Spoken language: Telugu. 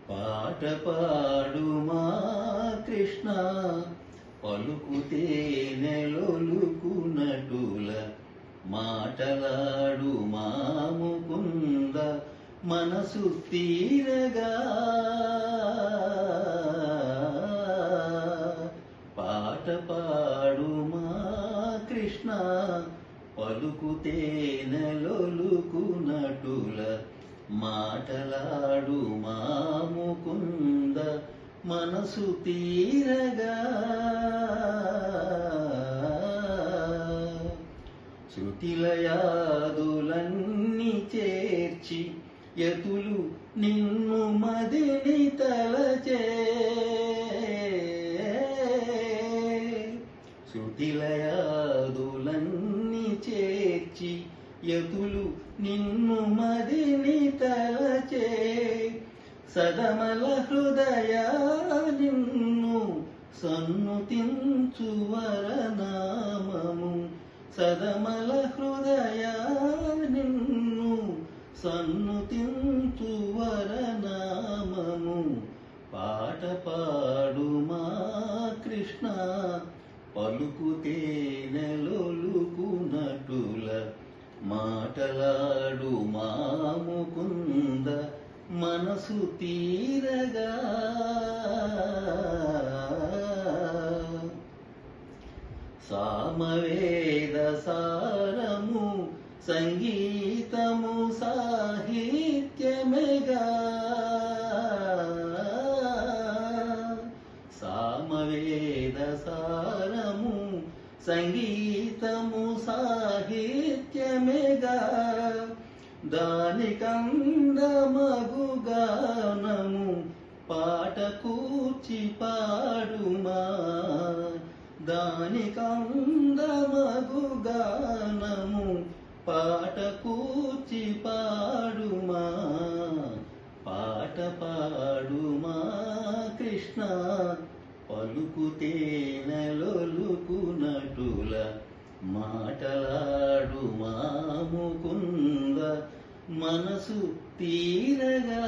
పాట పాడుమా కృష్ణ పలుకుతే నెలొలుకునటుల మాటలాడు మా ముకుంద మనసు తీరగా పాట పాడుమా కృష్ణ పలుకుతే నెలొలుకునటుల మాటలాడు మా ముకుంద మనసు తీరగా శృతిలయాదులన్నీ చేర్చి యతులు నిన్ను మదిని తలచే శృతిలయాదులన్నీ చేర్చి యతులు నిన్ను మదిని తలచే సదమల హృదయ నిన్ను సన్నుతించు వరనామము సదమల హృదయ నిన్ను సన్నుతించు వరనామము పాట పాడుమా కృష్ణ పలుకుతే నెలొలుకునటుల మాటలాడు మా ముకుంద మనసు తీరగా సామవేద సారము సంగీతము సాహిత్యమేగా సామవేద సారము సంగీతము సాహిత్యమేగా దానికందమగు గానము పాట కూర్చి పాడుమా దానికందమగు గానము పాట కూర్చి పాడుమా పాట పాడుమా కృష్ణ పలుకుతే నెలొలుకునటుల మాటలాడు మా ముకుంద మనసు తీరగా